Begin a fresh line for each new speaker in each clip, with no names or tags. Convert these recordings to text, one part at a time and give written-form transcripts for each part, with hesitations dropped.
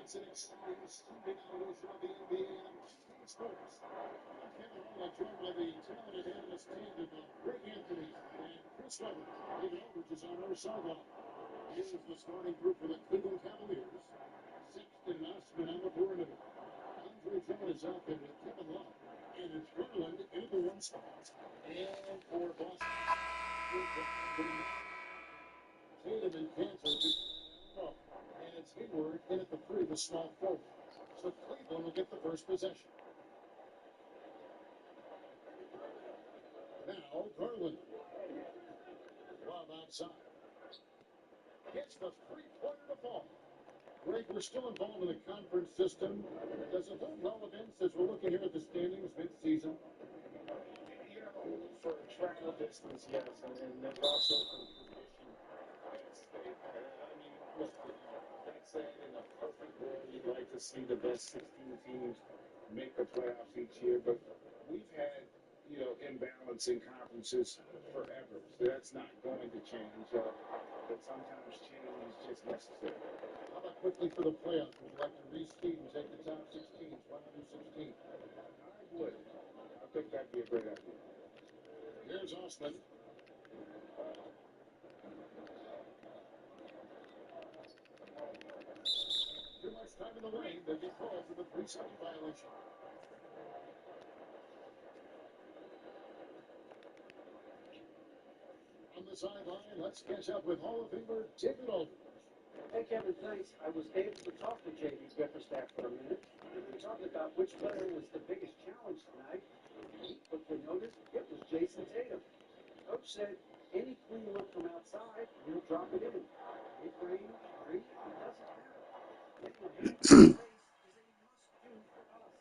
It's an exciting Sunday night edition of the NBA on Sports. Kevin Harlan joined by the talented analyst team of Greg Anthony and Chris Webber. David Aldridge is on our sideline. Here's the starting group for the Cleveland Cavaliers. Sexton and Osman on the perimeter. Andre Drummond is out there with Kevin Love. And it's Garland into the one spot. And for Boston, Tatum and Kanter. And it's Hayward in at the three, the small forward. So Cleveland will get the first possession. Now Garland. Love outside. Gets the three-pointer to fall. Greg, we're still involved in the conference system. Does it hold relevance as we're looking here at the standings mid-season?
You know, for travel distance, yes, and then also for position at stake. I mean, look, that said, in a perfect world, you'd like to see the best 16 teams make the playoffs each year, but we've had, imbalance in conferences forever, so that's not going to change. But sometimes change is just necessary.
How about quickly for the playoffs? Would you like to re-seed and take the top 6 teams, 1 through 16?
I would. I think that'd be a great idea.
Here's Osman. Too much time in the lane. They'll get called for the 3-second violation. On the sideline, let's catch up with Hall of Famer David Aldridge.
Hey, Kevin, thanks. I was able to talk to J.D. Bickerstaff for a minute. We talked about which player was the biggest challenge tonight. He quickly noticed it was Jason Tatum. Coach said any clean look from outside, he'll drop it in. Mid-range, three, it doesn't matter. Getting a handful of space is a must-do for us.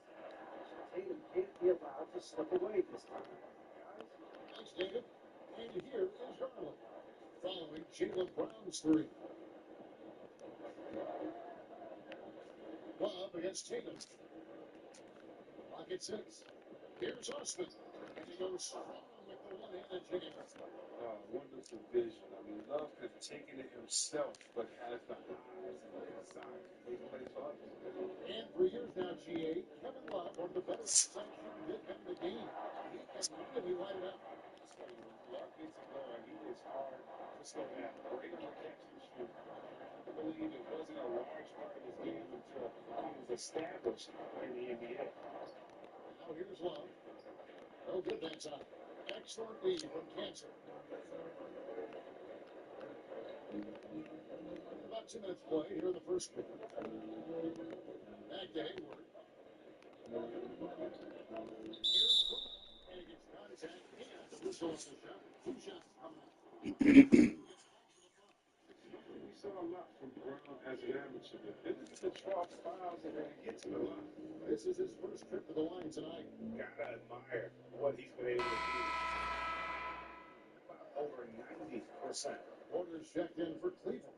So Tatum can't be allowed to slip away this time. Guys?
Thanks, David. And here is Garland, following Jaylen Brown's three. Love against Tatum. Pocket 6. Here's Osman. And he goes strong with the one-handed jam.
Wonderful vision. I mean, Love could have taken it himself, but has the eyes and the inside. He plays for others.
And for years now, GA, Kevin Love, one of the better shooting big men in the game. He can really light it up.
Love gets it going. He is hard to slow down. Great on the catch and shoot. I believe it wasn't a large part of his game until he was established in the NBA.
Now here's Love. No good that time. Excellent lead from Kanter. About 2 minutes play here in the first quarter. Back to Hayward. Here's Brown. And he gets contact and the whistle on the shot. 2 shots coming up.
We saw a lot from Brown as an amateur. This is the 12 fouls and then he gets to the line.
This is his first trip to the line tonight.
Gotta admire what he's been able to do. Over 90%.
Porter's checked in for Cleveland.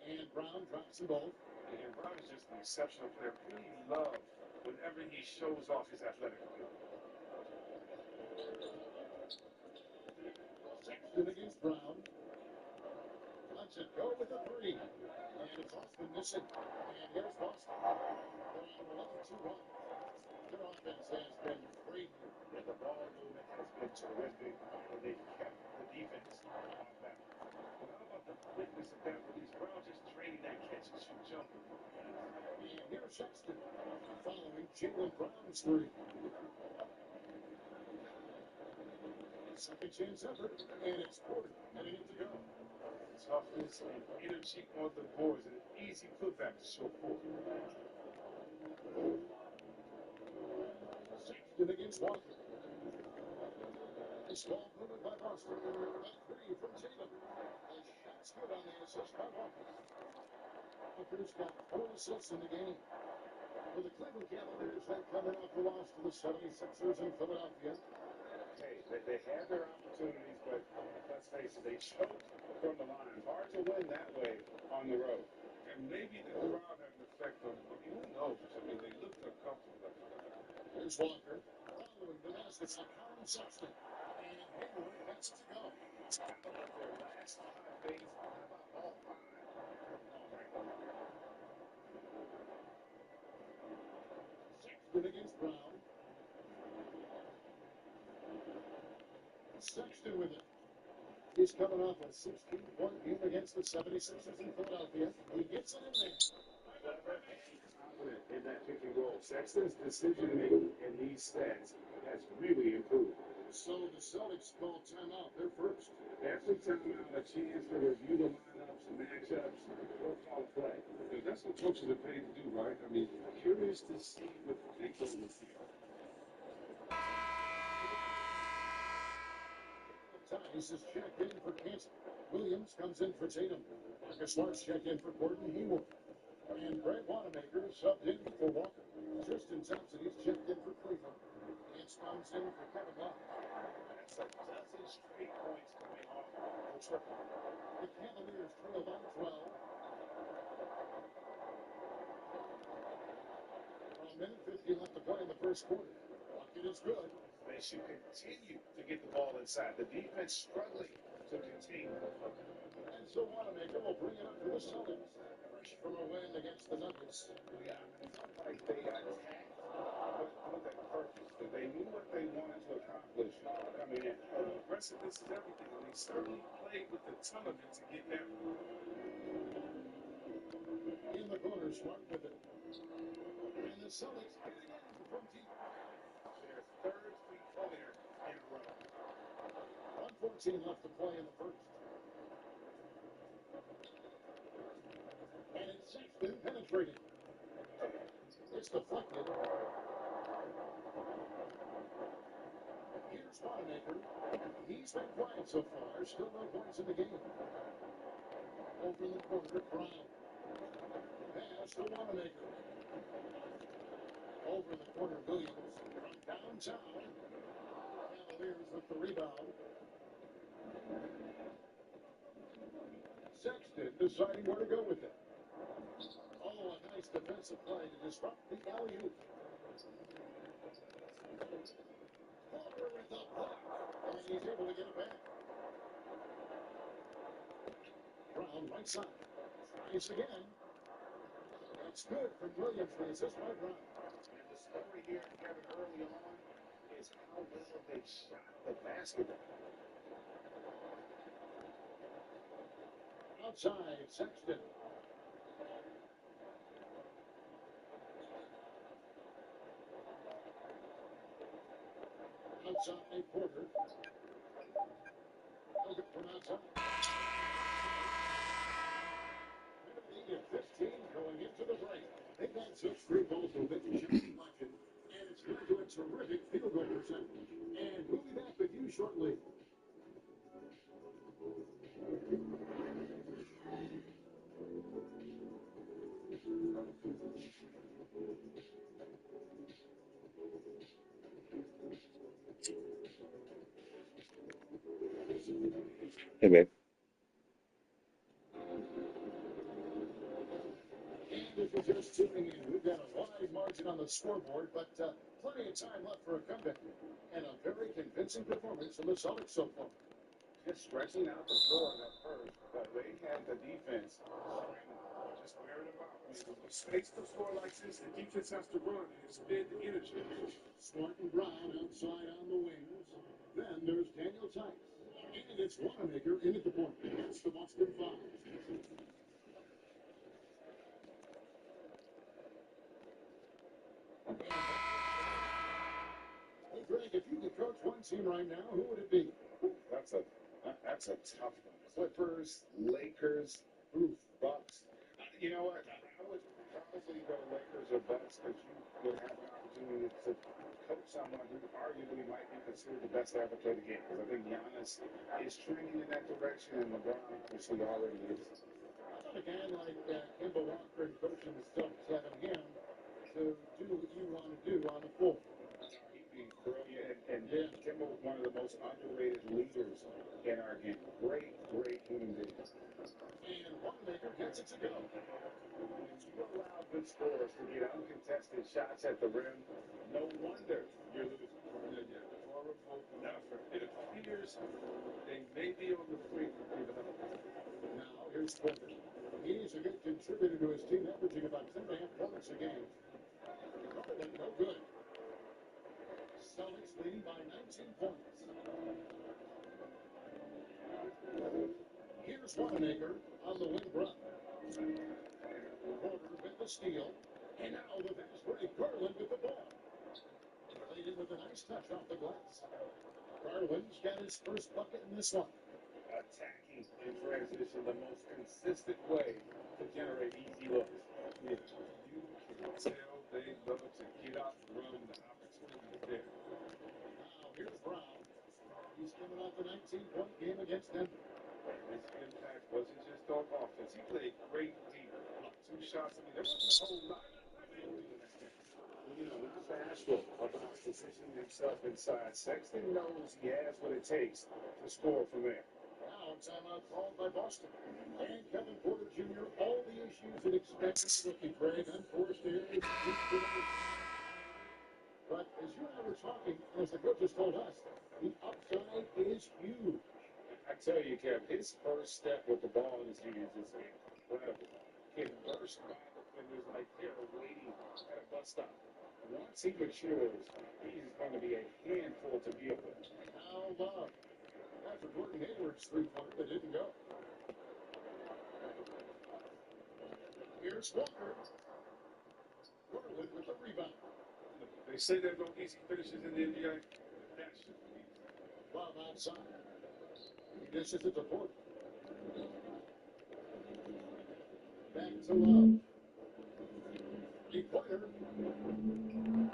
And Brown drops them both.
And Brown is just an exceptional player. Really love whenever he shows off his athletic ability.
Sexton against Brown. Lets it go with the three. And it's Austin missing. And here's Boston. They're on 11-2-1. Their offense has been great.
And the ball movement has been terrific. And they've kept the defense off balance. Well, how about the quickness of that release? Brown just trading that catch and shoot jumper.
And here's Sexton following Jalen Brown's three. Second chance effort, and it's Porter heading it to go.
Toughness and energy on the boards, and an easy putback to show Porter.
Sexton against Walker. This ball movement by Boston. A three from Tatum. The shot's good on the assist by Walker. Walker's got 4 assists in the game. For the Cleveland Cavaliers, they're coming off the loss to the 76ers in Philadelphia.
Hey, they had their opportunities, but let's face it, they choked from the line. Hard to win that way on the road. And maybe the crowd had an effect on them. I mean, who knows? I mean, they looked uncomfortable.
Here's Walker following the basket by Colin Sexton. And Hayward gets it to go.
It's kind of like their last 5 days. How about all 5?
Sexton against Brown. Sexton with it. He's coming off a 16-point game against the 76ers in Philadelphia. He gets it in there.
Confident in that pick and roll. Sexton's decision making in these stats has really improved.
So the Celtics call timeout. They're first.
Every timeout, a chance to review the lineups and matchups, or call play. Because that's what coaches are paid to do, right? I mean, curious to see what they go with here.
Tice is checked in for Kansas. Williams comes in for Tatum. Marcus Smart's checked in for Gordon Hayward. And Brad Wanamaker subbed in for Walker. Tristan Thompson is checked in for Cleveland. And comes in for Kevin Love.
That's a dozen straight points coming off the triple.
The Cavaliers trail by 12. A minute 50 left to play in the first quarter. Bucket is good.
They should continue to get the ball inside. The defense struggling to contain them.
And so Wanamaker will bring it up for the Celtics. Fresh from a win against the Nuggets.
Yeah, it felt like they attacked with a purpose. That they knew what they wanted to accomplish coming in. Aggressiveness is everything, and they certainly played with a ton of it to get there.
In the corner, Smart with it. And the Celtics get it in from deep.
Their third three-pointer in a row.
1:14 left to play in the first. And it's Sexton penetrating. It's deflected. Here's Wanamaker. He's been quiet so far. Still no points in the game. Over in the corner, Brown. Pass to Wanamaker. Over in the corner, Williams. From downtown. Cavaliers with the rebound. Sexton deciding where to go with it. Oh, a nice defensive play to disrupt the alley-oop. Porter with the block, and he's able to get it back. Brown, right side. Tries again. It's good from Williams. The assist by Brown.
And the story here, Kevin, early on is how well they shot the basketball.
Outside, Sexton. Outside, Porter. No good from outside. Lead at 15 going into the break. They've had 6 free balls from Victor Johnson, and it's led to a terrific field goal percentage. And we'll be back with you shortly.
Hey, babe.
And if you're just tuning in, we've got a wide margin on the scoreboard, but plenty of time left for a comeback. And a very convincing performance from the Celtics so far.
just stretching out the floor at first, but they had the defense scrambling, just wearing them out.
Space the floor like this, the defense has to run and expend the energy. Smart and Brown outside on the wings. Then there's Daniel Tice. And it's Wanamaker in at the point. It's the Boston Five. Hey, Greg, if you could coach one team right now, who would it be?
That's a tough one. Clippers, Lakers, Bucks. You know what? I would probably go Lakers or Bucks because you would have an opportunity to coach someone who arguably might be considered the best to ever play the game. Because I think Giannis is trending in that direction, and LeBron obviously already is.
How about a guy like Kemba Walker and coaching the Stubbs, having him to do what you want to do on the floor?
He'd be brilliant, and Kemba was one of the most underrated leaders in our game. Great human being.
And Wanamaker gets it to go.
When you allow good scorers to get uncontested shots at the rim, no wonder you're losing.
Horrible effort. It appears they may be on the brink of giving up.
Now here's Porter. He's a good contributor to his team, averaging about 10.5 points a game. Garland, no good. Celtics leading by 19 points. Here's Wanamaker on the wing run. Porter with the steal. And now the fast break. Garland with the ball. Played in with a nice touch off the glass. Garland's got his first bucket in this one.
Attacking in transition, the most consistent way to generate easy looks.
You can tell they love to get out and run. The opportunity is there.
Now here's Brown. He's coming off a 19-point game against Denver.
His impact wasn't just on offense. He played great deep. Two shots. I mean, there wasn't a whole lot they could do in that game.
You know, not bashful about positioning himself inside. Sexton knows he has what it takes to score from there.
Now timeout called by Boston. And Kevin Porter Jr., all the issues that expected rookie Greg, unforced errors, but as you and I were talking, as the coaches told us, the upside is huge.
I tell you, Kev, his first step with the ball in his hands is incredible. He can burst by defenders like they're waiting at a bus stop. Once he matures, he's going to be a handful to deal with.
Now Love. After Gordon Hayward's three-pointer that didn't go. Here's Walker. Garland with the rebound.
They say there are no easy finishes in the NBA. That should be easy.
Love outside. He dishes it to Porter. Back to Love. Three-pointer.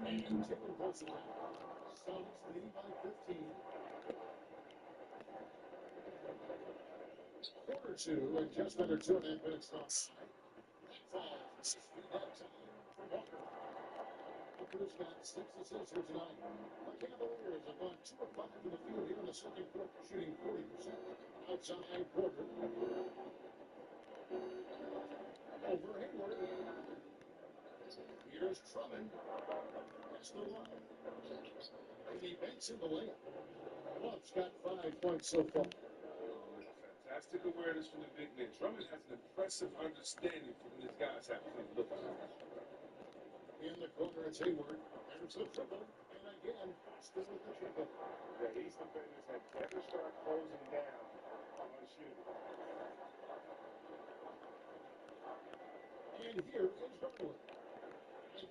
And Taylor pulls it out. Celtics leading by 15. Quarter two and just under 2.5 minutes gone by. That falls. That time for Walker. Walker's got 6 assists here tonight. The Cavaliers have gone 2 of 5 in the field here in the second quarter, shooting 40%. Outside Porter. Over Hayward. Here's Drummond. That's the Love. And he makes him the layup. Love's got 5 points so far.
Fantastic awareness from the big man. Drummond has an impressive understanding from this guy's having look.
In the corner, it's Hayward. There's the triple. And again, still with the triple.
Yeah, these defenders have better start closing down on shooting.
And here is Garland.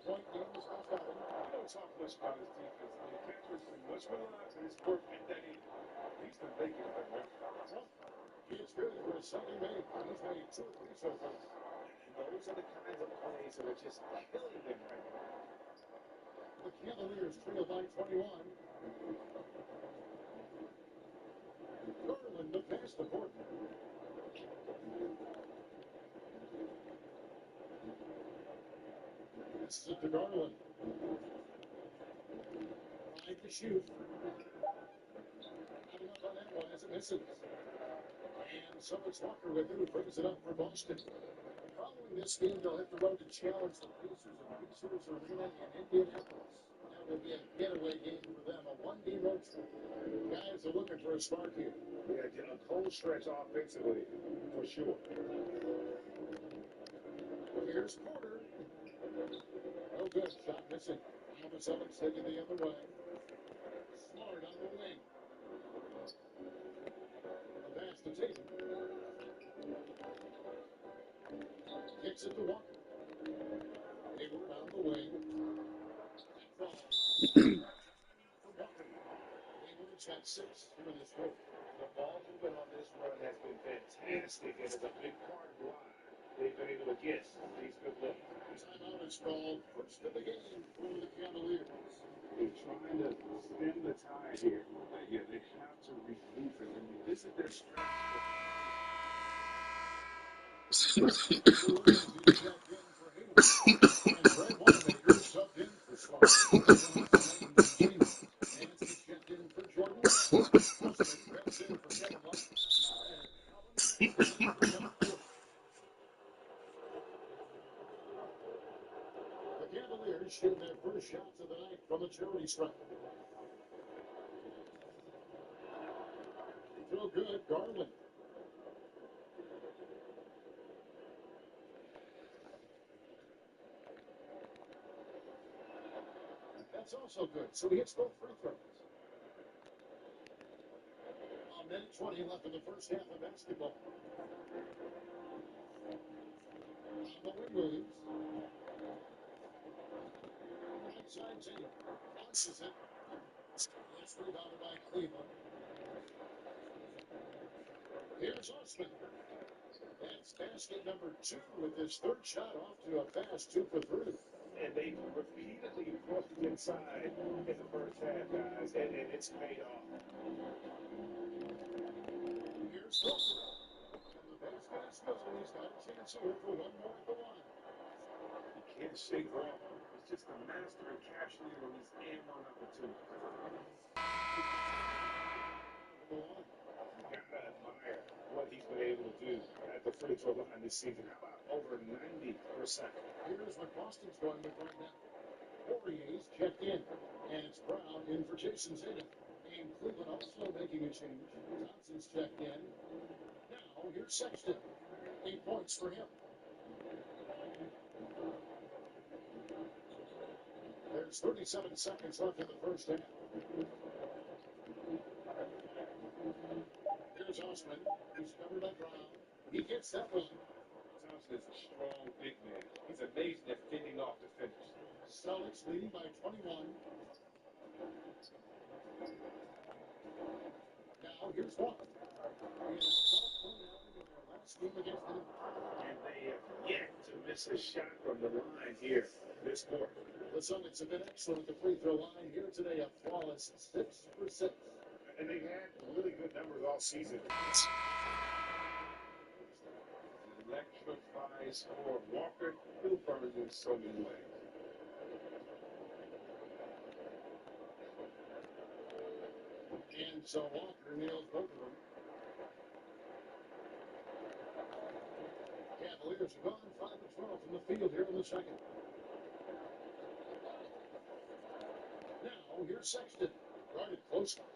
9-point game is off out.
We don't talk much about his defense. I mean, Patrick's been much relied on his work at that end. He's been making it better.
It's good for a second made. He's made 2 or 3 so far.
And those are the kinds of plays that are just killing them right now.
The Cavaliers trail by 21. Garland to pass the court. This is it to Garland. 5 to shoot. Not enough on that one as it misses. And so it's Walker with it, who brings it up for Boston. Following this game, they'll have to run to challenge the Pacers of Pacers Arena in Indianapolis. Now It'll be a getaway game for them, a 1D road trip. Guys are looking for a spark here.
Yeah, a cold stretch offensively, for sure.
Here's Porter. No good. Shot missing. Now the Celtics taking the other way. Smart on the wing. A pass to Tatum. Kicks it to Walker. Hayward on the wing. Hayward's got 6 here in this quarter.
The ball movement on this run has been fantastic, and it's a big part of why they've been able to get these good looks.
Timeout is called. First of the game for the Cavaliers.
They're trying to stem the tide here. Yeah, they have to regroup, and this is their strategy.
Checked in for Hayward. And Fred Wanamaker subbed in for Smart. Nance is checked in for Jordan. Husband checks in for Kevin Love. The Cavaliers shoot their first shots of the night from the charity stripe. Throw good, Garland. That's also good. So he hits both free throws. A minute 20 left in the first half of basketball. On the wing, Williams. Right side, Tatum. Bounces it. That's rebounded by Cleveland. Here's Osman. That's basket number 2 with his third shot off to a fast 2 for 3.
And they repeatedly pushed inside in the first half, guys, and it's paid off.
Here's Wilson. And the basket is good. He's got a chance here for one more at the line.
He can't shake off. He's just a master at capturing on these and-one opportunities. You gotta admire what he's been able to do at the free throw line this season. How about over 90%?
Here's what Boston's going with right now. Poirier's checked in, and it's Brown in for Jason Tatum. And Cleveland also making a change. Johnson's checked in. Now, here's Sexton. 8 points for him. There's 37 seconds left in the first half. Here's Osman. He's covered by Brown. He gets that one.
Thompson is a strong big man. He's amazing at fending off defenders.
Celtics leading by 21. Now, here's one. He had a soft one out in their last game against them.
And they have yet to miss a shot from the line here this quarter.
The Celtics have been excellent at the free throw line here today, a flawless 6 for 6.
And they've had really good numbers all season. Electrifying score. Walker, he'll burn in so many ways.
And so Walker nails both of them. Cavaliers have gone 5 of 12 from the field here in the second. Now, here's Sexton. Guarded closely.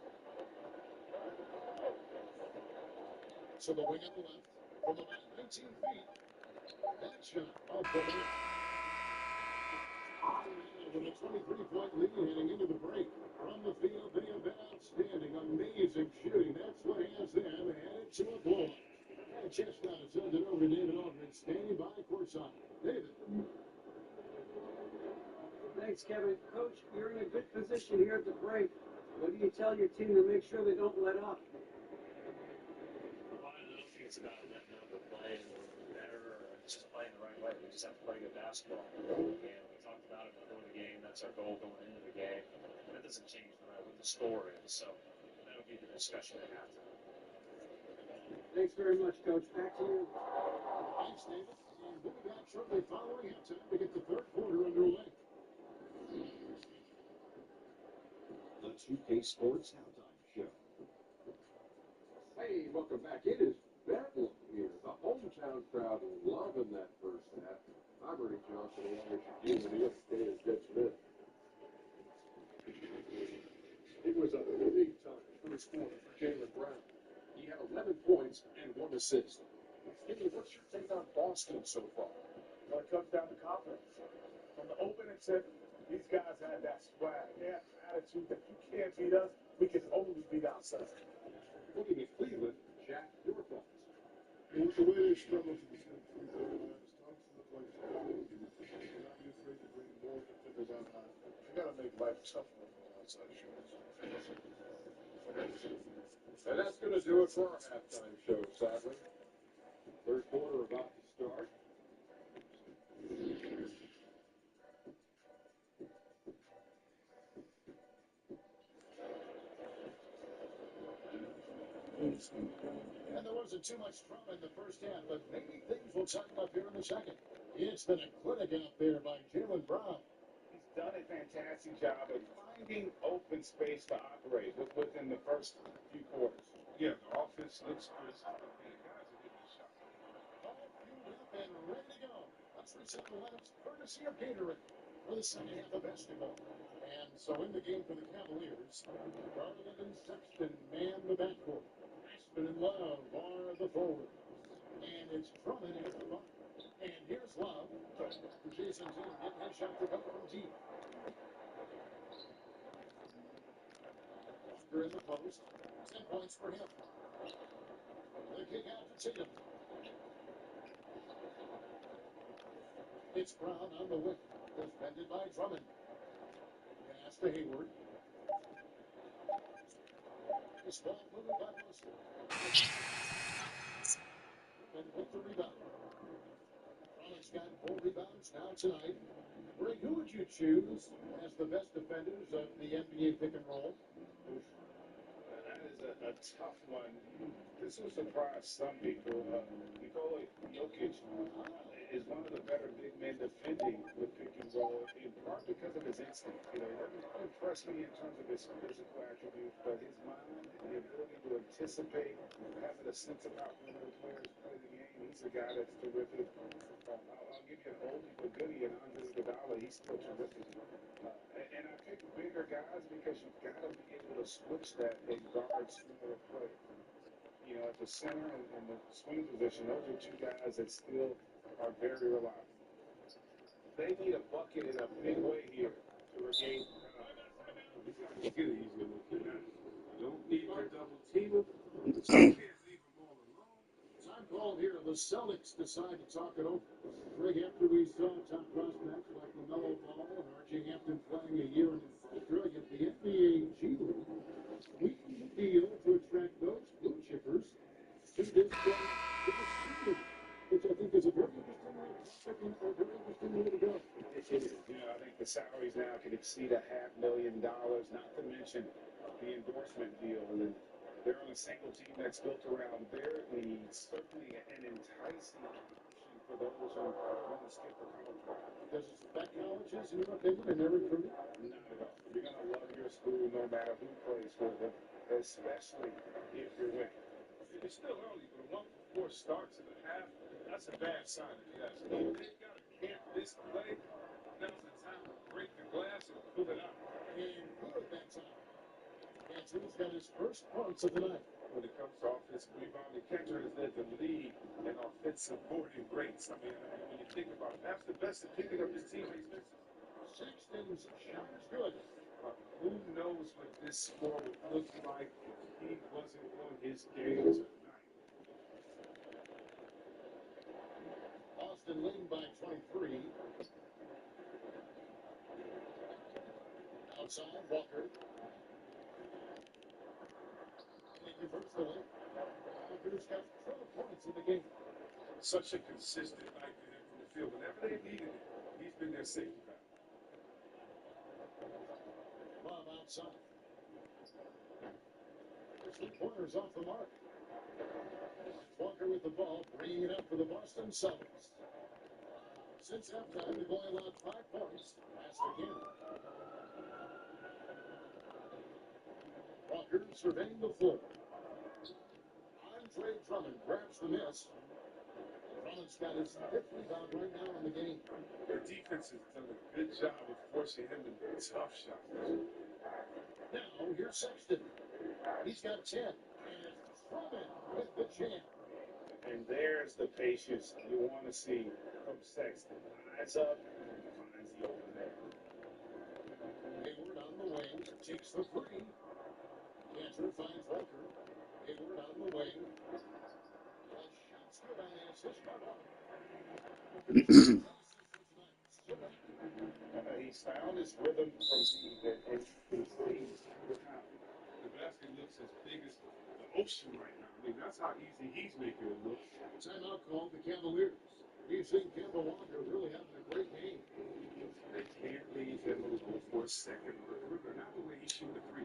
So the wing on the left. From about 19 feet. That shot off the mark. With a 23-point lead heading into the break. From the field, they have been outstanding. Amazing shooting. That's what has them headed to a blowout. And chest now to send it over to David Aldridge. Standing by courtside. David.
Thanks, Kevin. Coach, you're in a good position here at the break. What do you tell your team to make sure they don't let up?
Well, I don't think it's about letting up or playing better or just playing the right way. We just have to play good basketball. And we talked about it before the game. That's our goal going into the game. That doesn't change no matter what the score is. So that'll be the discussion at halftime.
Thanks very much, Coach. Back to you.
Thanks, David. And we'll be back shortly following halftime to get the third quarter underway.
The 2K Sports Halftime Show.
Hey, welcome back. It is bedlam here. The hometown crowd loving that first half. I'm Ernie Johnson along with Eugene Neal, Dave Smith.
assist.
Stevie, what's your take on Boston so far?
Well, it comes down to confidence. From the opening tip, these guys had that swag. They had an attitude that you can't beat us. We can only beat ourselves.
Looking at Cleveland, Jack, your thoughts.
Well, with the way they struggled to defend free throw line, it's Thompson looked like not be afraid to bring more defenders out high. They got to make life tough on those outside shooters.
And that's going to do it for our halftime show, sadly. Third quarter about to start.
And there wasn't too much drama in the first half, but maybe things will tighten up here in the second. It's been a clinic out there by Jalen Brown.
He's done a fantastic job of finding open space to operate within the first few quarters.
Yeah, the offense looks crisp. The guys are hitting the shot.
All fueled up and ready to go. Let's reset the lineups courtesy of Gatorade for the second half of basketball. And so in the game for the Cavaliers, Garland and Sexton man the backcourt. Ashman and Love are the forwards. And it's Drummond at the bottom. And here's Love. For Jason Tatum getting his shot to come from deep. Walker in the post. 10 points for him. The kick out to Tatum. It's Brown on the wing. Defended by Drummond. Pass to Hayward. This ball moved by Boston. And with the rebound. Drummond's got 4 rebounds now tonight. Greg, who would you choose as the best defenders of the NBA pick and roll?
That is a tough one. This will surprise some people. Nikola Jokic is one of the better big men defending with pick and roll, in part because of his instinct. You know, he doesn't impress me in terms of his physical attributes, but his mind, the ability to anticipate, having a sense of how other players play the game. He's a guy that's terrific. I'll give you an oldie but goodie, and Andre Iguodala. He's still terrific. And I pick bigger guys because you've got to be able to switch that and guard smaller play. You know, at the center and the swing position, those are 2 guys that still are very reliable. They need a bucket in a big way here to regain.
Get it easy with you. Don't need to double team him. Can't leave him all alone.
Time called here. The Celtics decide to talk it over. Greg, after we saw top prospects like LaMelo Ball and R.J. Hampton playing a year in Australia, the NBA G League sweetened the deal to attract those blue chippers to this season, which I think is a very interesting way to go.
It is. You know, I think the salaries now can exceed $500,000, not to mention the endorsement deal. And then they're on a single team that's built around their needs. Certainly an enticing option for those who want to skip the college route.
Does it affect colleges, in your opinion, and their recruiting?
Not at all. You're going to love your school no matter who plays for them, especially if you're winning.
It's still early, but a month before it starts in the half, that's a bad sign if you ask me. They've got to camp this play. Now's the time to break the glass and pull it out.
And good that time. Anthony's got his first points of the night.
When it comes to offensive rebounding, Kendra has led the league in offensive boarding rates. I mean, when you think about it, perhaps the best at picking up his teammates' misses.
Sexton's shot is good.
Who knows what this score would look like if he wasn't on his game tonight?
Boston leading by 23. Outside, Walker. And reverse the link. Walker's got 12 points in the game.
Such a consistent night for him from the field. Whenever they needed it, he's been their safety valve.
Love outside. The 3-pointers off the mark. Walker with the ball, bringing it up for the Boston Celtics. Since halftime, they've only allowed 5 points. Pass again. Walker surveying the floor. Andre Drummond grabs the miss. Drummond's got his 5th rebound right now in the game.
Their defense has done a good job of forcing him to tough shots.
Now, here's Sexton. He's got 10. And it's Drummond with the jam.
And there's the patience you want to see from Sexton. Eyes up, finds the open man.
Hayward on the wing, takes the three. Cantor finds Walker. Hayward on the wing. Shot's good on the assist by Walker.
He's found his rhythm from deep, and he's
The basket looks as big as the ocean right now. I mean, that's how easy he's making it look.
Timeout called the Cavaliers. We've seen Kemba Walker really having a great game.
They can't leave him alone for a second. Remember, not the way he's shooting the three.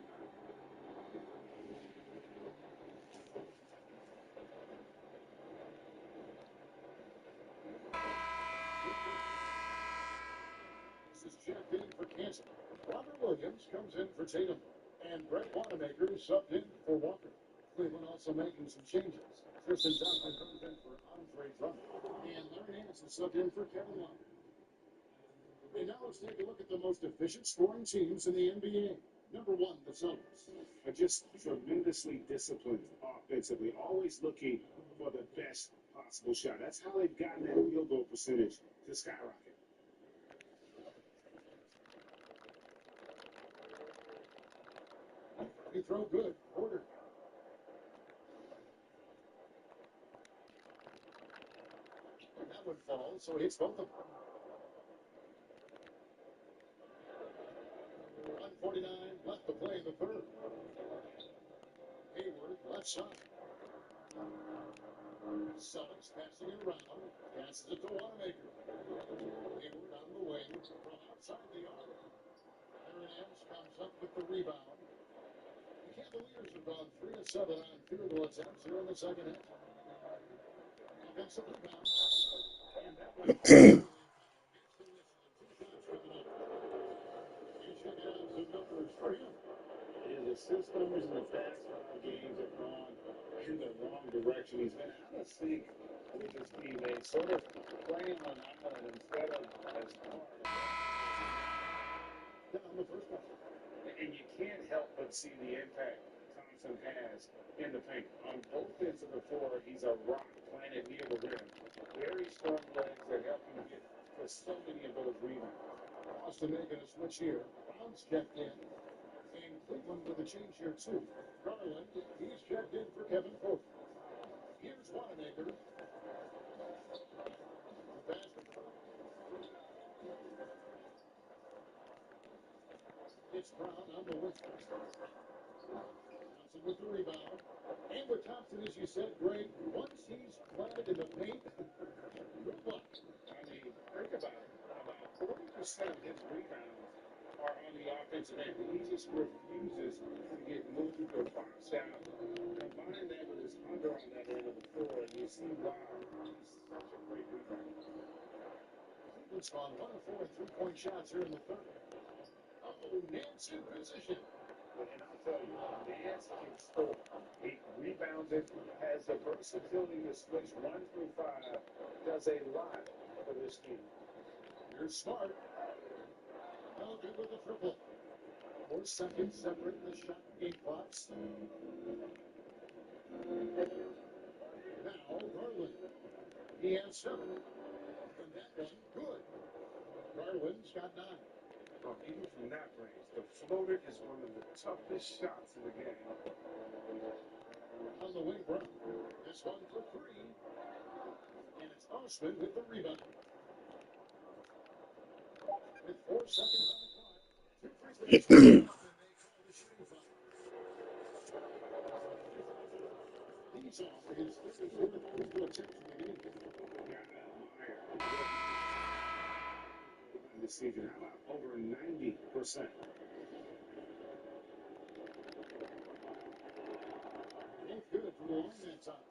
This is checked in for Kansas. Robert Williams comes in for Tatum. And Brett Wanamaker subbed in for Walker. Cleveland also making some changes. Tristan Thompson comes in for Andre Drummond. And Larry Nance is subbed in for Kevin Love. And now let's take a look at the most efficient scoring teams in the NBA. Number one, the Suns.
Are just tremendously disciplined offensively, always looking for the best possible shot. That's how they've gotten that field goal percentage to skyrocket.
Free throw good. Porter. And that one falls, so it hits both of them. 149 left to play in the third. Hayward, left side. Suggs passing it around. Passes it to Wanamaker. Hayward on the wing from outside the arc. Aaron Nance comes up with the rebound. The Cavaliers have gone 3 of 7 on field goal attempts here in the second half. Offensive rebound. And that one gets the whistle. 2 shots coming up. You check out some numbers for him.
His assist numbers in the past 5 games have gone in the wrong direction. He's been out of sync with his teammates, sort of playing on island instead of as part of it.
Down the first one.
And you can't help but see the impact Thompson has in the paint. On both ends of the floor, he's a rock planted near the rim. Very strong legs that help him get for so many of those rebounds.
Boston making a switch here. Brown's checked in. And Cleveland with a change here, too. Garland, he's checked in for Kevin Porter. Here's Wanamaker. The basket. It's Brown on the wing. Thompson with the rebound. And with Thompson, as you said, Greg, once he's planted in the paint, good luck.
I mean, think about it. About 40% of his rebounds are on the offensive end. He just refuses to get moved or boxed out. Combine that with his under on that end of the floor, and you see why he's such a great rebounder.
Cleveland's gone 1 of 4 3-point shots here in the third. Oh, Nance in position.
And I'll tell you, Nance can score. He rebounds it, has the versatility to switch 1 through 5, does a lot for this team.
Here's Smart. No good with the triple. 4 seconds separating the shot game clocks. Now, Garland. He has 7. And that one, good. Garland's got 9.
Even from that range, the floater is one of the toughest shots in the game.
On the wing, Brown. This one for 3. And it's Osman with the rebound. With 4 seconds on the clock. 2 free throws. And they call the shooting foul. He's off for his 34th free throw attempt in the game.
This season, how about over 90%?
Both good from the line that time.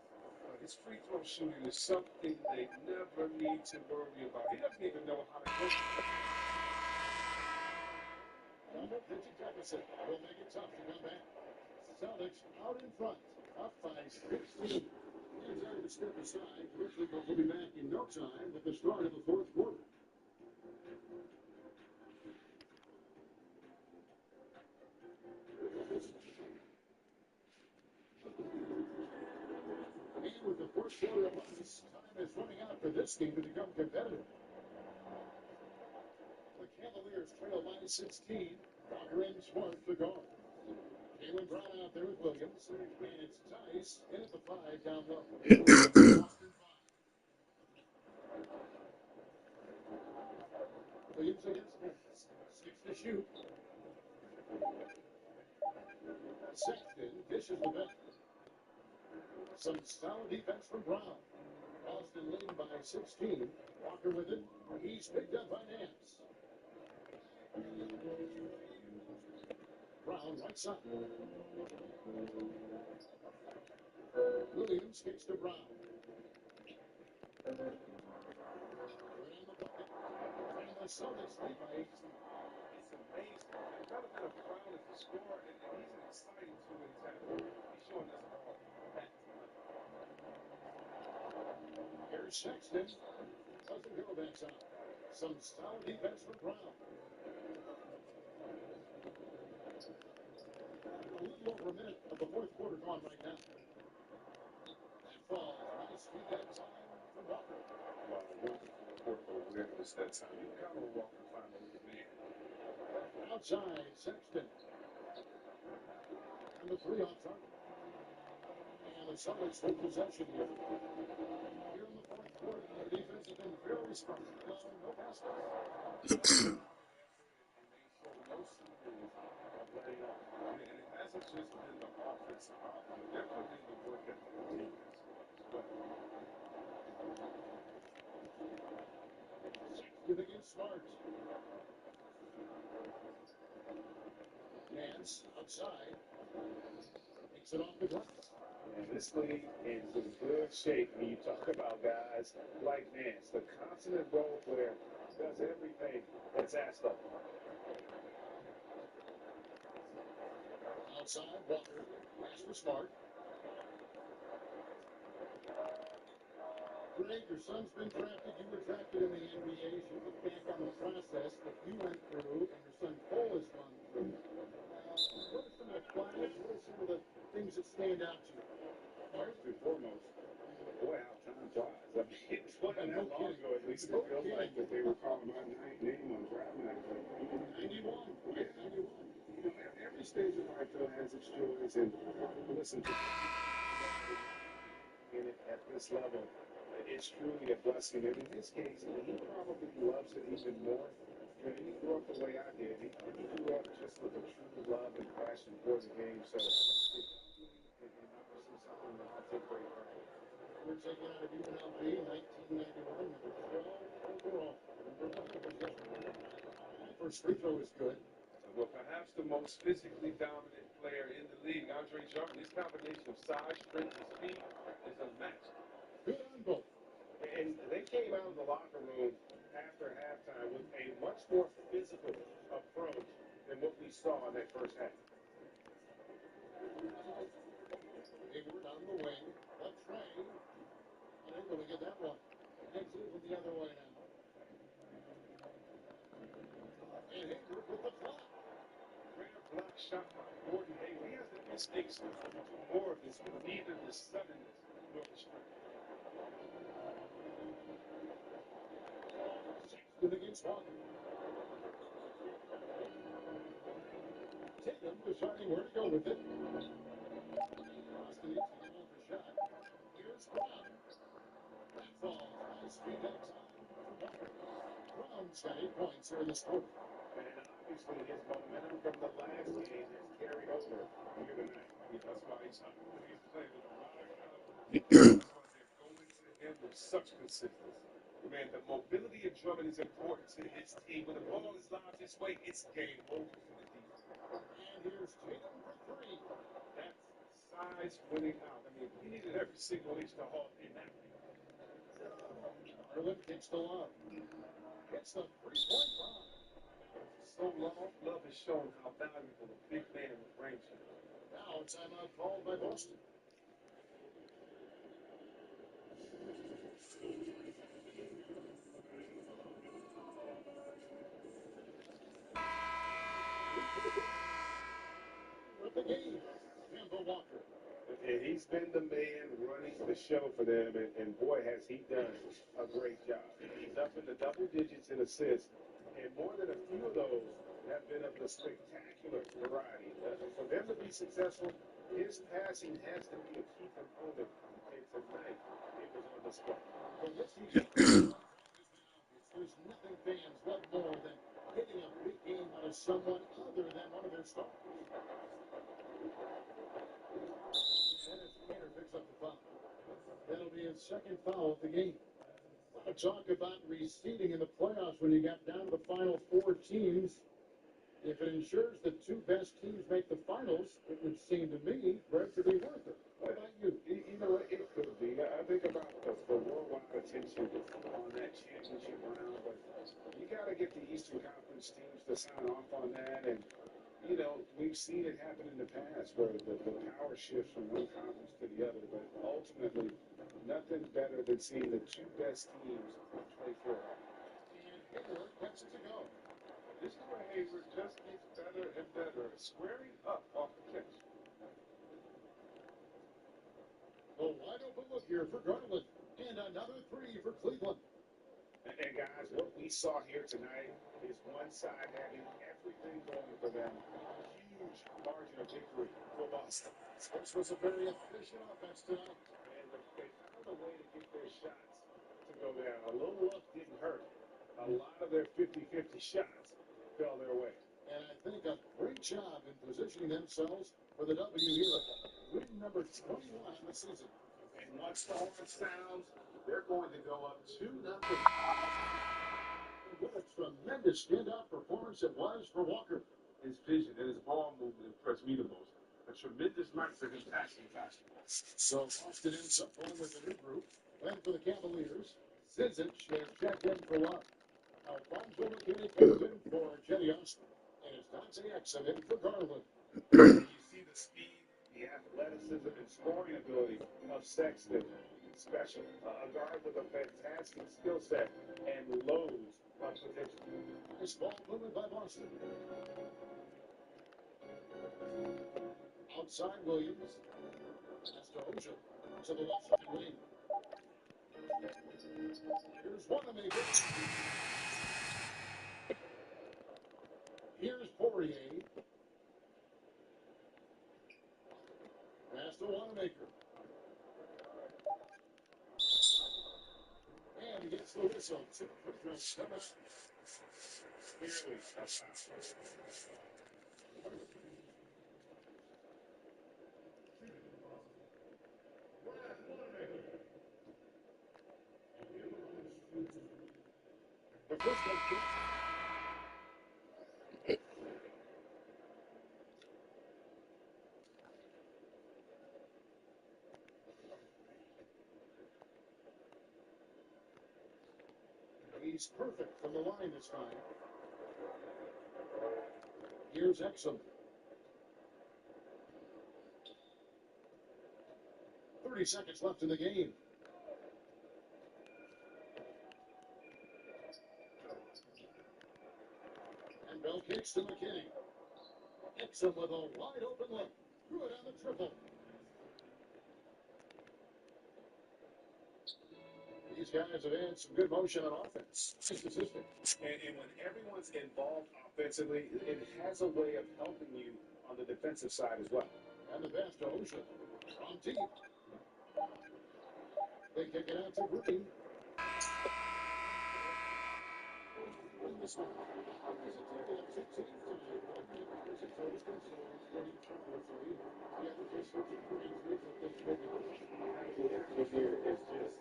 His free throw shooting is something they never need to worry about. He doesn't even know how to go.
Double digit deficit will make it tough to come back. Celtics out in front, up by 16. He's time to step aside. Quickly, but we'll be back in no time with the start of the fourth quarter. And with the first quarter of risking to become competitive. The Cavaliers trail by 16. Walker and Smart the guard. Jaylen Brown out there with Williams. And it's Tice in at the 5 down low. Boston 5. Williams against Nance. 6 to shoot. Sexton dishes the back. Some solid defense from Brown. Boston leading by 16. Walker with it. He's picked up by Nance. Brown right side. Williams kicks to Brown. Right on the bucket. And the Celtics lead by 18.
It's amazing. And Jonathan Brown is the scorer, and he's an exciting two-way tackler. He's showing us all that tonight.
Here's Sexton. Doesn't go back out. Some solid defense from Brown. A little over a minute of the fourth quarter gone right now. That falls. Nice feed that time for Walker.
Well, once the fourth or whatever it's that time, you got to walk and find the other man.
Outside, Sexton. And the 3 off target. And the Celtics hold possession here. Here in the fourth quarter, the defense has been very strong. No pass
And they show no signs of letting up. And it hasn't just been the offensive output. They're putting in the work at the defense as well.
Sexton against Smart. Nance outside. Takes it off the glass.
And this league is in good shape when you talk about guys like Nance, the consummate role player, does everything that's asked of him.
Outside, Walker. Pass for Smart. Greg, your son's been drafted. You were drafted in the NBA. As you look back on the process that you went through and your son Cole has gone through, what are some of the flags? What are some of the things that stand out to you?
First and foremost, boy, how time flies. I mean, it wasn't that long ago, at least it feels like, that they were calling my name on draft night.
91.
Yeah, 91. You know, every stage of life, though, has its joys. And listen, to in it at this level, it's truly a blessing. And in his case, he probably loves it even more. You know, he grew up the way I did. He grew up just with a true love and passion for the game. So it's obviously something that I take great pride in.
You were taken out of UNLV in 1991, number 12 overall. First free throw is good.
Well, perhaps the most physically dominant player in the league, Andre Drummond. His combination of size, strength, and speed is unmatched.
Good on both.
And they came out of the locker room after halftime with a much more physical approach than what we saw in that first half.
Hayward on the wing. Left Trey. Unable to get that one. Next is from the other way now. And Hayward with the block.
Rare block shot by Gordon Hayward. He has the instincts to do more of this, but neither the suddenness nor the strength.
Sexton against Walker. Tatum deciding where to go with it. Boston needs to get off the shot. Here's Brown. That falls. Nice feed that time for Walker. Brown's got 8 points here in this quarter.
And obviously his momentum from the last game has carried over here tonight.
That's why he's playing with a lot of confidence. That's why they're going to him with such consistency. Man, the mobility of Drummond is important to his team. When the ball is lobbed this way, it's game over for the defense.
And here's Tatum for 3.
That's size winning out. I mean, he needed every single inch to halt in that game.
Garland kicks the lob. Hits the 3-point line.
So long, Love has shown how valuable a big man with range is.
Now timeout called by Boston. With the game, Kemba Walker.
And he's been the man running the show for them, and boy, has he done a great job. He's up in the double digits in assists, and more than a few of those have been of the spectacular variety. For them to be successful, his passing has to be a key component, and tonight it was on display.
Well, this season, there's nothing fans love more than hitting a big game out of someone other than one of their stars. Dennis Gainer picks up the foul. That'll be his second foul of the game. Talk about receding in the playoffs when you got down to the final four teams. If it ensures the two best teams make the finals, it would seem to me for it to be worth it. What about you?
You know what? It could be. I think about the worldwide attention on that championship round, but you got to get the Eastern Conference teams to sign off on that. And, you know, we've seen it happen in the past where the power shifts from one conference to the other, but ultimately, nothing better than seeing the two best teams play for it.
And Hayward gets it to go.
This is where Hayward just gets better and better, squaring up off the catch.
A wide open look here for Garland. And another three for Cleveland.
And guys, what we saw here tonight is one side having everything going for them. Huge margin of victory for Boston.
This was a very efficient offense tonight.
And they found a way to get their shots to go down. A little luck didn't hurt. A lot of their 50-50 shots fell their way.
And I think a great job in positioning themselves for the W here. Win number 21 in the season.
And once the horn sounds, they're going to go up 2-0.
What a tremendous standout performance it was for Walker.
His vision and his ball movement impressed me the most. A tremendous night for him passing basketball.
So Boston ends up going with a new group. And for the Cavaliers, Zizic has checked in for Love. Alfonso McKinney comes in for Jetty Austin. And it's Dante Exum in for Garland.
You see the speed, the athleticism, and scoring ability of Sexton. Special. A guard with a fantastic skill set and loads of potential.
Nice ball movement by Boston. Outside Williams. Pass to Oja. To the left side wing. Here's Wanamaker. Here's Poirier. Pass to Wanamaker. And he gets the whistle. Two free throws coming up.
Clearly, a foul.
The first one kick. He's perfect from the line this time. Here's Exum. 30 seconds left in the game. And Bell kicks to McKinney. Exum with a wide open look. Good on the triple. These guys have had some good motion on offense. Consistent.
And when everyone's involved offensively, it has a way of helping you on the defensive side as well.
And the pass to Osha. From deep. They kick it out to Green. In this one. There's a total of 2 teams tonight. One Lakers and total controls 44-3. The other just 43 for the
Here is just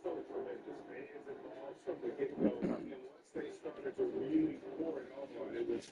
so tremendous. Fans involved from the get-go. And once they started to really pour it on, it was